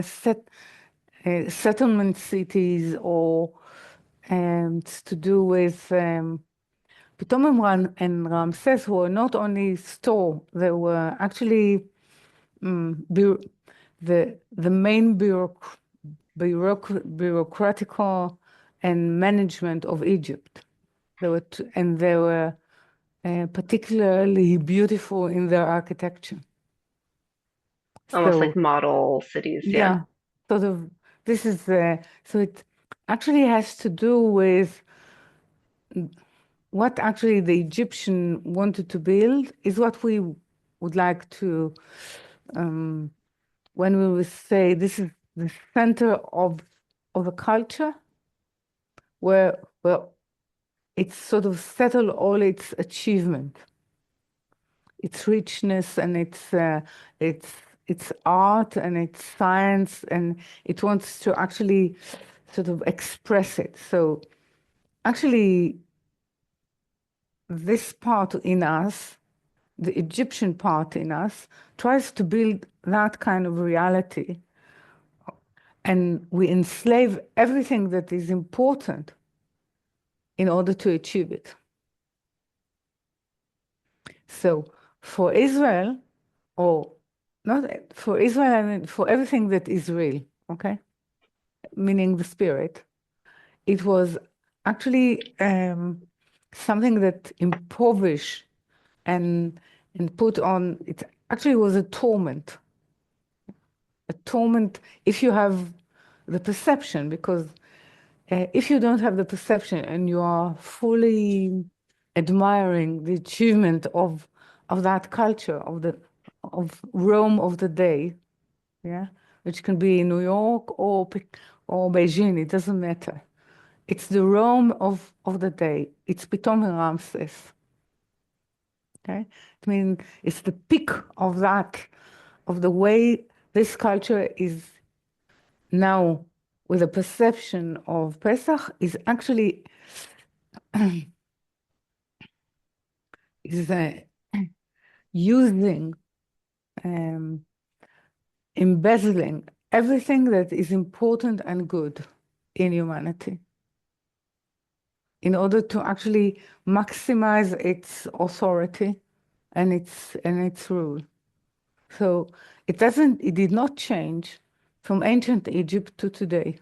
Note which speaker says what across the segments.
Speaker 1: settlement cities, or it's to do with Pithom and Ramses were not only store, they were actually the main bureaucratical and management of Egypt. They were particularly beautiful in their architecture.
Speaker 2: Almost
Speaker 1: So
Speaker 2: like model cities, yeah.
Speaker 1: yeah, sort of. This is so it actually has to do with what actually the Egyptian wanted to build is what we would like to, when we would say this is the center of a culture where it's sort of settled all its achievement, its richness, and its its art and its science, and it wants to actually sort of express it. So actually, this part in us, the Egyptian part in us, tries to build that kind of reality, and we enslave everything that is important in order to achieve it. So for Israel, or not for Israel, I mean for everything that is real, okay, meaning the spirit, it was actually something that impoverished and put on. It actually was a torment. A torment if you have the perception, because if you don't have the perception and you are fully admiring the achievement of that culture of Rome of the day, yeah, which can be New York or Beijing, it doesn't matter. It's the Rome of the day. It's Pithom and Ramses. Okay, I mean it's the peak of that, of the way this culture is now, with a perception of Pesach, is actually is using, um, embezzling everything that is important and good in humanity in order to actually maximize its authority and its rule. So it did not change from ancient Egypt to today.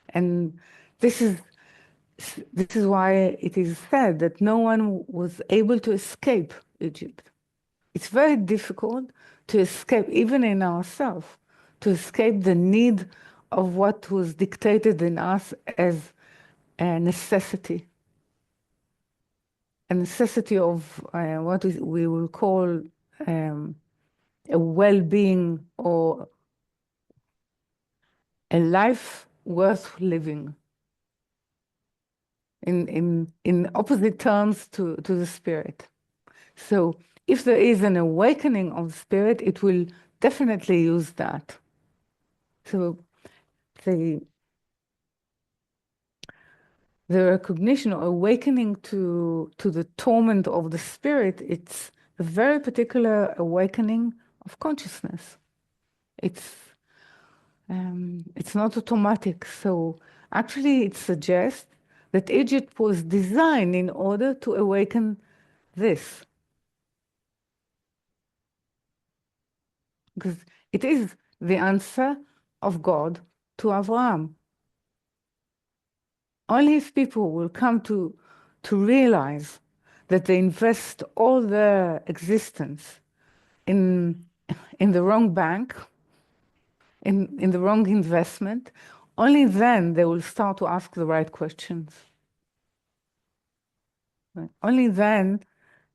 Speaker 1: And this is this is why it is said that no one was able to escape Egypt. It's very difficult to escape, even in ourselves, to escape the need of what was dictated in us as a necessity. A necessity of we will call a well-being, or a life worth living. In opposite terms to the spirit. So if there is an awakening of the spirit, it will definitely use that. So the recognition or awakening to the torment of the spirit, it's a very particular awakening of consciousness. It's not automatic. So actually it suggests that Egypt was designed in order to awaken this. Because it is the answer of God to Abraham. Only if people will come to realize that they invest all their existence in the wrong bank, in the wrong investment, only then they will start to ask the right questions. Right? Only then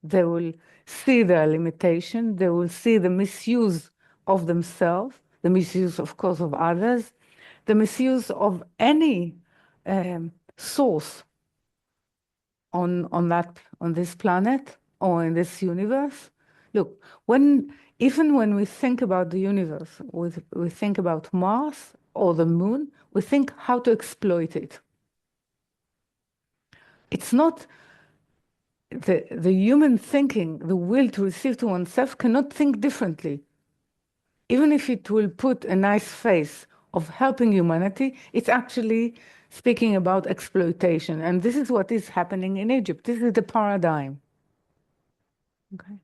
Speaker 1: they will see their limitation, they will see the misuse of themselves, the misuse, of course, of others, the misuse of any source on this planet or in this universe. Look, even when we think about the universe, we think about Mars or the moon, we think how to exploit it. It's not the human thinking, the will to receive to oneself cannot think differently. even if it will put a nice face of helping humanity, it's actually speaking about exploitation. And this is what is happening in Egypt. This is the paradigm. Okay.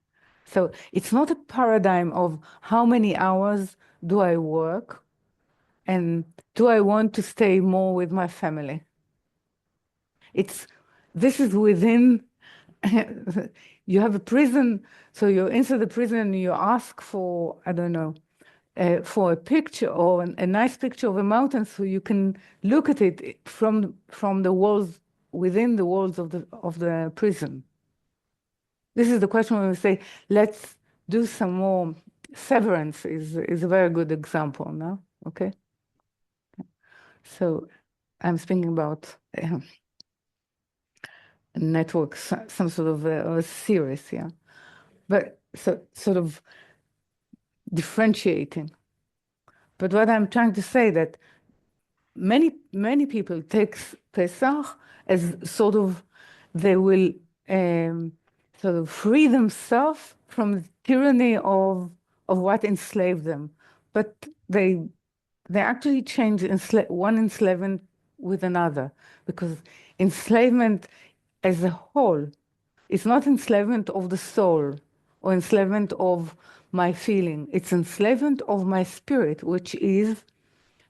Speaker 1: So it's not a paradigm of how many hours do I work and do I want to stay more with my family. It's this is within you have a prison, so you're inside the prison and you ask for, I don't know, for a picture or a nice picture of a mountain so you can look at it from the walls, within the walls of the prison. This is the question when we say, let's do some more. Severance is a very good example now, okay? So I'm speaking about networks, some sort of a series, yeah. But so sort of differentiating. But what I'm trying to say that many people take Pesach as sort of they will sort of free themselves from the tyranny of what enslaved them, but they actually change one enslavement with another, because enslavement as a whole is not enslavement of the soul or enslavement of my feeling. It's enslavement of my spirit, which is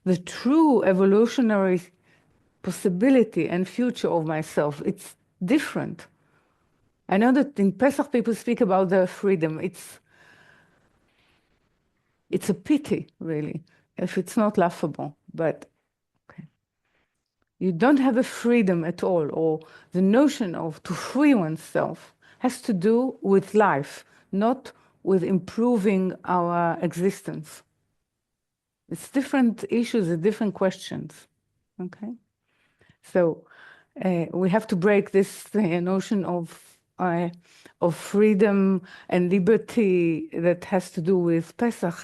Speaker 1: the true evolutionary possibility and future of myself. It's different. I know that in Pesach people speak about their freedom. It's a pity, really, if it's not laughable. But okay. You don't have a freedom at all, or the notion of to free oneself has to do with life, not with improving our existence. It's different issues and different questions. Okay? So we have to break this notion of freedom and liberty that has to do with Pesach.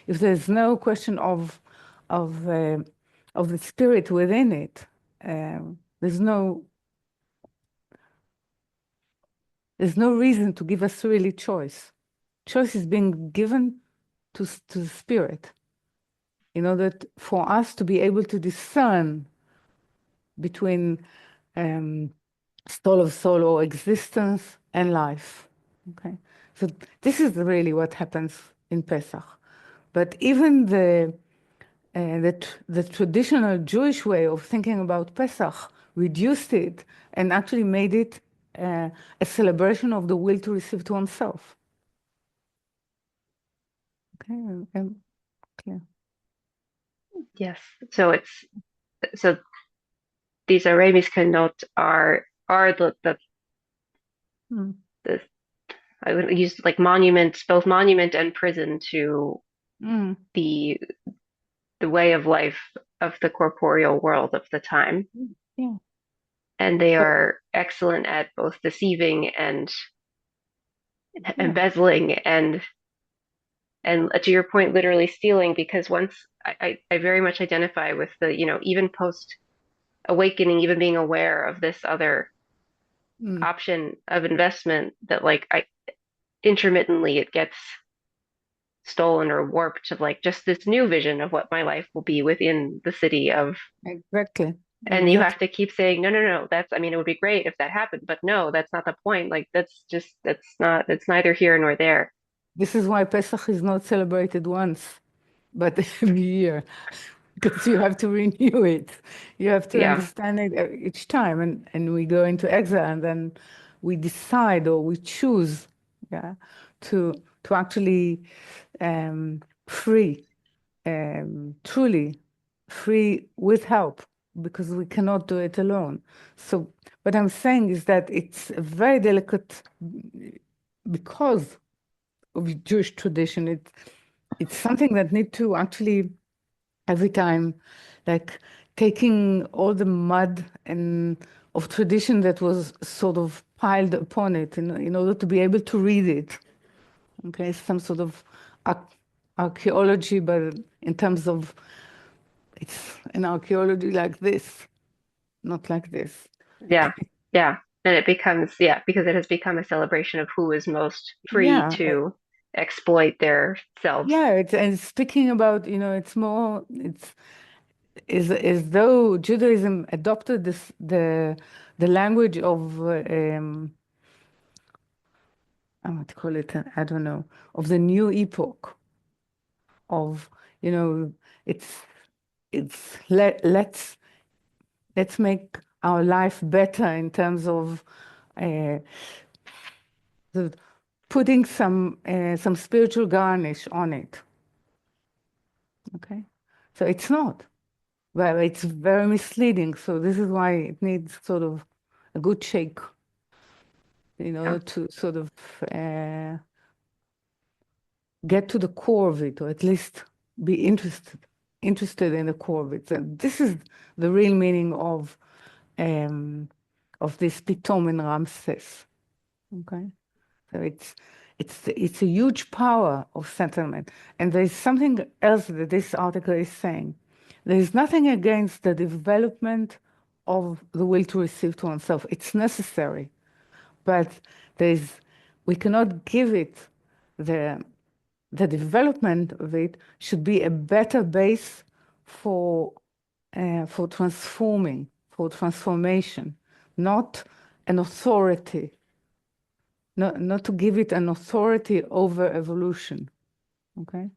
Speaker 1: If there's no question of uh, of the spirit within it, there's no reason to give us really choice. Choice is being given to the spirit in order for us to be able to discern between soul of soul or existence and life. Okay, so this is really what happens in Pesach. But even the traditional Jewish way of thinking about Pesach reduced it and actually made it a celebration of the will to receive to oneself. Okay, clear.
Speaker 2: Yes. So these Mishkan notes are
Speaker 1: Mm.
Speaker 2: the I would use like monument, both monument and prison to
Speaker 1: Mm.
Speaker 2: the way of life of the corporeal world of the time.
Speaker 1: Yeah.
Speaker 2: And they
Speaker 1: But
Speaker 2: are excellent at both deceiving and
Speaker 1: yeah.
Speaker 2: embezzling and to your point, literally stealing, because once I very much identify with the, even post awakening, even being aware of this other
Speaker 1: Mm.
Speaker 2: option of investment that like I intermittently it gets stolen or warped to like just this new vision of what my life will be within the city of,
Speaker 1: Exactly.
Speaker 2: and you have
Speaker 1: Exactly.
Speaker 2: to keep saying, no, no, no, that's, I mean, it would be great if that happened, but no, that's not the point. Like that's neither here nor there.
Speaker 1: This is why Pesach is not celebrated once, but every year, because you have to renew it. You have to
Speaker 2: Yeah.
Speaker 1: understand it each time, and we go into exile, and then we decide or we choose, yeah, to actually free, truly free with help, because we cannot do it alone. So what I'm saying is that it's a very delicate because of Jewish tradition. It's something that need to actually every time, like taking all the mud and of tradition that was sort of piled upon it in order to be able to read it. Okay, some sort of ar archaeology, but in terms of it's an archaeology like this, not like this.
Speaker 2: Yeah. Yeah. And it becomes, yeah, because it has become a celebration of who is most free
Speaker 1: Yeah,
Speaker 2: to. exploit their selves.
Speaker 1: Yeah, and speaking about, it's more, it's is as though Judaism adopted the language of I would call it, I don't know, of the new epoch of, you know, it's let's make our life better in terms of uh, the, putting some spiritual garnish on it. Okay, so it's not. Well, it's very misleading. So this is why it needs sort of a good shake in
Speaker 2: Yeah.
Speaker 1: order to sort of uh, get to the core of it, or at least be interested in the core of it. And this is the real meaning um, of this Pithom in Ramses. Okay, so it's a huge power of settlement. And there is something else that this article is saying. There is nothing against the development of the will to receive to oneself. It's necessary, but we cannot give it the development of it should be a better base for transforming, for transformation, not an authority, not to give it an authority over evolution. Okay,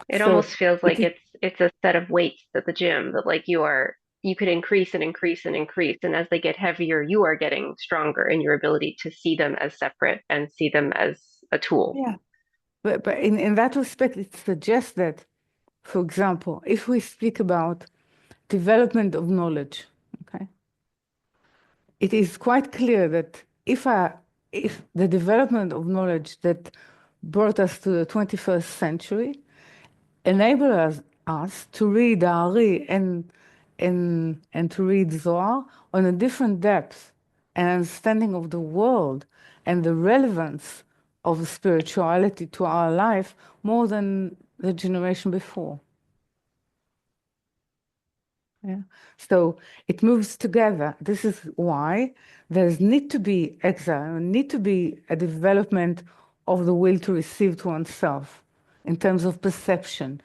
Speaker 2: It
Speaker 1: so
Speaker 2: almost feels
Speaker 1: it
Speaker 2: like
Speaker 1: is,
Speaker 2: it's a set of weights at the gym that like you could increase and increase and increase, and as they get heavier, you are getting stronger in your ability to see them as separate and see them as a tool.
Speaker 1: yeah, but in that respect, it suggests that, for example, if we speak about development of knowledge, okay, it is quite clear that if the development of knowledge that brought us to the 21st century enable us to read Ari and to read Zohar on a different depth and understanding of the world and the relevance of spirituality to our life more than the generation before. Yeah. So it moves together. This is why there's need to be exile, need to be a development of the will to receive to oneself in terms of perception.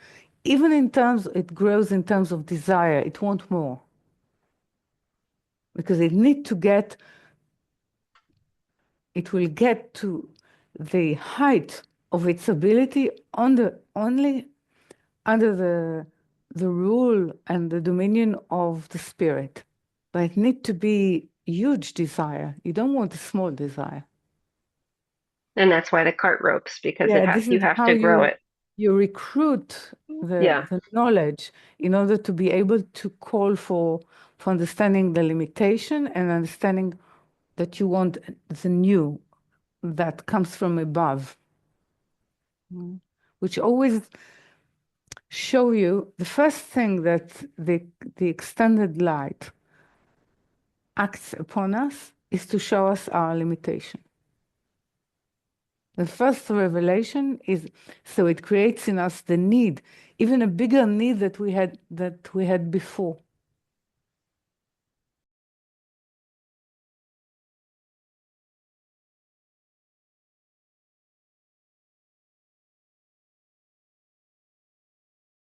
Speaker 1: Even in terms, it grows in terms of desire, it wants more. Because it will get to the height of its ability only under the rule and the dominion of the spirit. But it needs to be huge desire. You don't want a small desire.
Speaker 2: And that's why the cart ropes, because
Speaker 1: Yeah, this
Speaker 2: you
Speaker 1: is
Speaker 2: have
Speaker 1: how
Speaker 2: to grow
Speaker 1: you
Speaker 2: it.
Speaker 1: you recruit
Speaker 2: Yeah.
Speaker 1: the knowledge in order to be able to call for understanding the limitation and understanding that you want the new that comes from above. Which always show you the first thing that the extended light acts upon us is to show us our limitation. The first revelation is so it creates in us the need, even a bigger need that we had before.